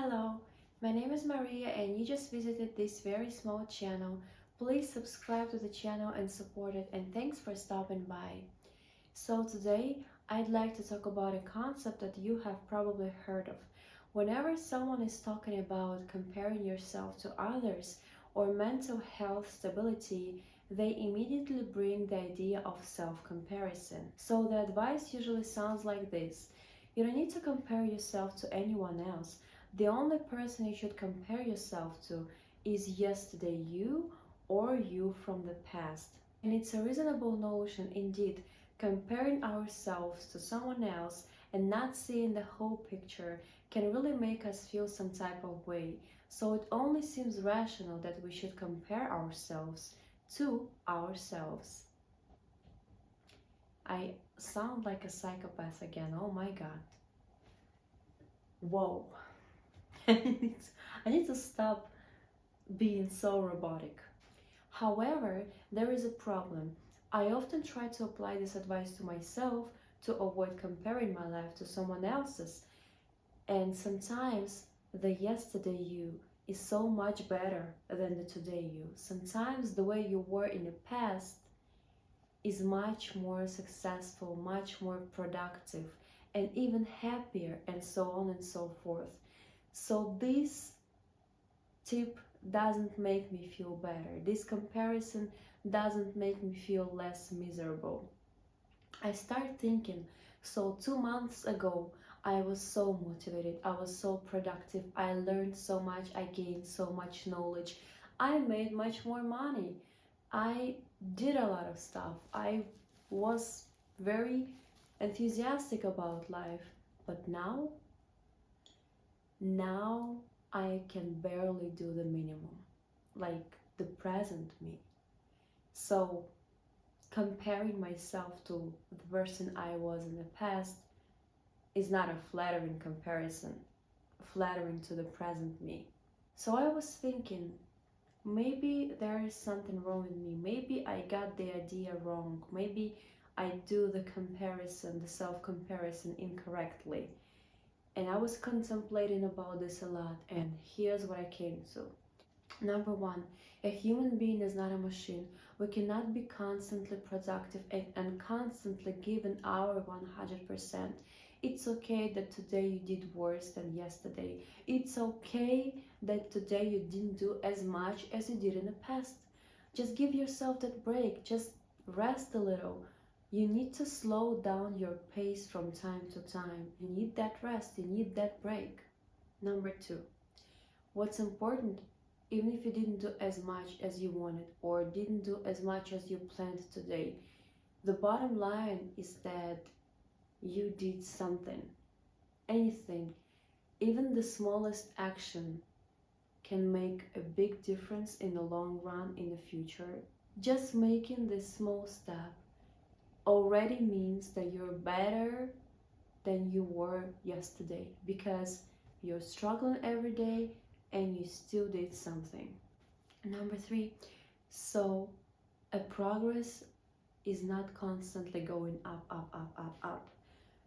Hello, my name is Maria and you just visited this very small channel. Please subscribe to the channel and support it, and thanks for stopping by. So today I'd like to talk about a concept that you have probably heard of. Whenever someone is talking about comparing yourself to others or mental health stability, they immediately bring the idea of self-comparison. So the advice usually sounds like this: you don't need to compare yourself to anyone else. The only person you should compare yourself to is yesterday you or you from the past. And it's a reasonable notion indeed. Comparing ourselves to someone else and not seeing the whole picture can really make us feel some type of way. So it only seems rational that we should compare ourselves to ourselves. I sound like a psychopath again. Oh my god. Whoa. I need to stop being so robotic. However, there is a problem. I often try to apply this advice to myself to avoid comparing my life to someone else's. And sometimes the yesterday you is so much better than the today you. Sometimes the way you were in the past is much more successful, much more productive, and even happier, and so on and so forth. So this tip doesn't make me feel better. This comparison doesn't make me feel less miserable. I start thinking, so 2 months ago, I was so motivated, I was so productive, I learned so much, I gained so much knowledge, I made much more money, I did a lot of stuff, I was very enthusiastic about life. But now I can barely do the minimum, like the present me. So comparing myself to the person I was in the past is not a flattering comparison, flattering to the present me. So I was thinking, maybe there is something wrong with me. Maybe I got the idea wrong. Maybe I do the comparison, the self-comparison incorrectly. And I was contemplating about this a lot, and here's what I came to. Number one, a human being is not a machine. We cannot be constantly productive and constantly giving our 100%. It's okay that today you did worse than yesterday. It's okay that today you didn't do as much as you did in the past. Just give yourself that break. Just rest a little. You need to slow down your pace from time to time. You need that rest. You need that break. Number two, what's important, even if you didn't do as much as you wanted or didn't do as much as you planned today, the bottom line is that you did something. Anything, even the smallest action, can make a big difference in the long run in the future. Just making this small step already means that you're better than you were yesterday, because you're struggling every day and you still did something. Number three, so a progress is not constantly going up, up, up, up, up.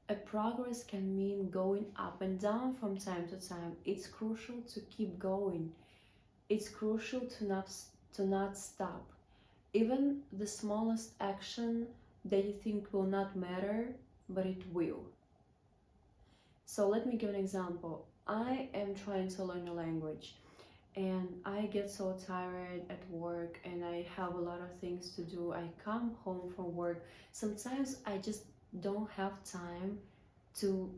A progress can mean going up and down from time to time. It's crucial to keep going. It's crucial to not stop. Even the smallest action that you think will not matter, but it will. So let me give an example. I am trying to learn a language and I get so tired at work and I have a lot of things to do. I come home from work. Sometimes I just don't have time to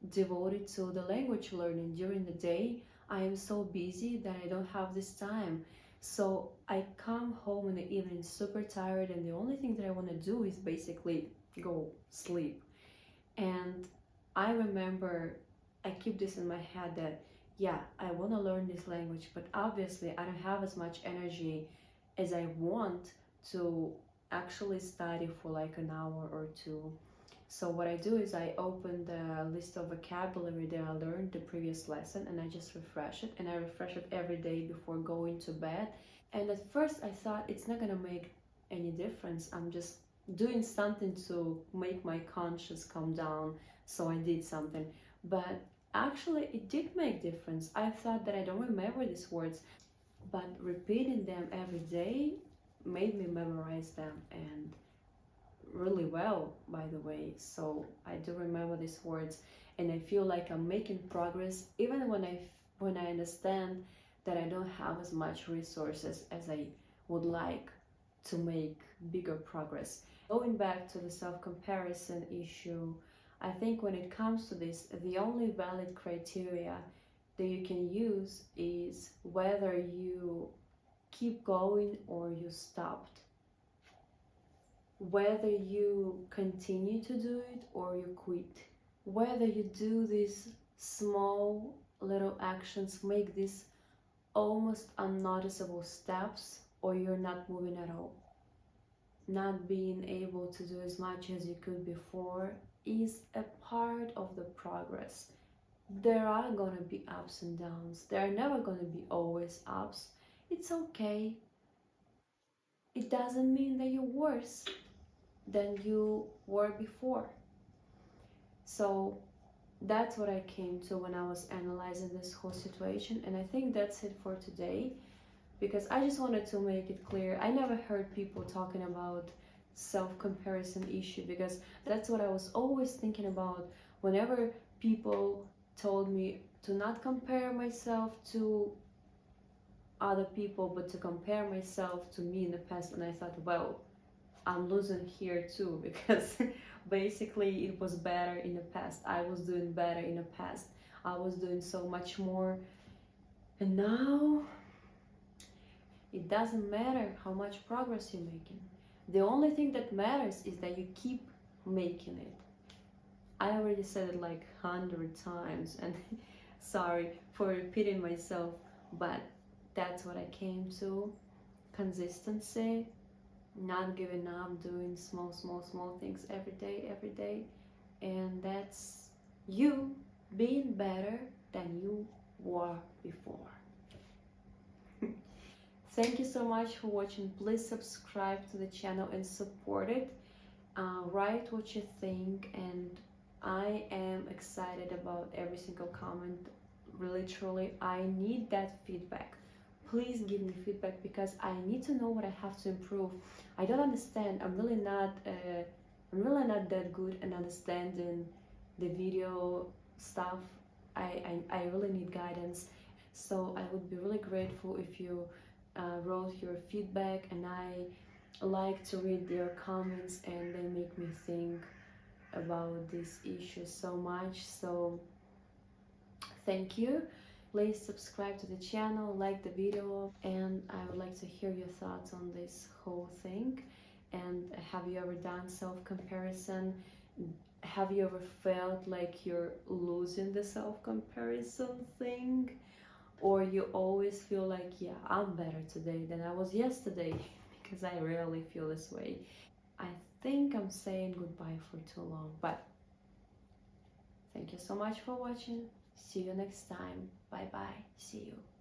devote it to the language learning during the day. I am so busy that I don't have this time. So I come home in the evening super tired, and the only thing that I want to do is basically go sleep. And I remember, I keep this in my head that yeah, I want to learn this language, but obviously I don't have as much energy as I want to actually study for like an hour or two. So what I do is I open the list of vocabulary that I learned the previous lesson and I just refresh it, and I refresh it every day before going to bed. And at first I thought it's not gonna make any difference. I'm just doing something to make my conscience calm down. So I did something. But Actually, it did make difference. I thought that I don't remember these words, but repeating them every day made me memorize them, and really well, by the way. So I do remember these words, and I feel like I'm making progress even when I understand that I don't have as much resources as I would like to make bigger progress. Going back to the self-comparison issue, I think when it comes to this, the only valid criteria that you can use is whether you keep going or you stopped, whether you continue to do it or you quit, whether you do these small little actions, make these almost unnoticeable steps, or you're not moving at all. Not being able to do as much as you could before is a part of the progress. There are gonna be ups and downs, there are never gonna be always ups. It's okay. It doesn't mean that you're worse than you were before. So that's what I came to when I was analyzing this whole situation. And I think that's it for today, because I just wanted to make it clear. I never heard people talking about self-comparison issue, because that's what I was always thinking about whenever people told me to not compare myself to other people, but to compare myself to me in the past. And I thought, well, I'm losing here too, because basically it was better in the past. I was doing better in the past. I was doing so much more. And now it doesn't matter how much progress you're making. The only thing that matters is that you keep making it. I already said it like 100 times, and sorry for repeating myself, but that's what I came to. Consistency, not giving up, doing small things every day, and that's you being better than you were before. Thank you so much for watching. Please subscribe to the channel and support it. Write what you think, and I am excited about every single comment. Really, truly, I need that feedback. Please give me feedback, because I need to know what I have to improve. I don't understand. I'm really not that good at understanding the video stuff. I really need guidance. So I would be really grateful if you wrote your feedback, and I like to read their comments, and they make me think about this issue so much. So thank you. Please subscribe to the channel, like the video, and I would like to hear your thoughts on this whole thing. And have you ever done self-comparison? Have you ever felt like you're losing the self-comparison thing? Or you always feel like, yeah, I'm better today than I was yesterday? Because I rarely feel this way. I think I'm saying goodbye for too long, but thank you so much for watching. See you next time. Bye bye. See you.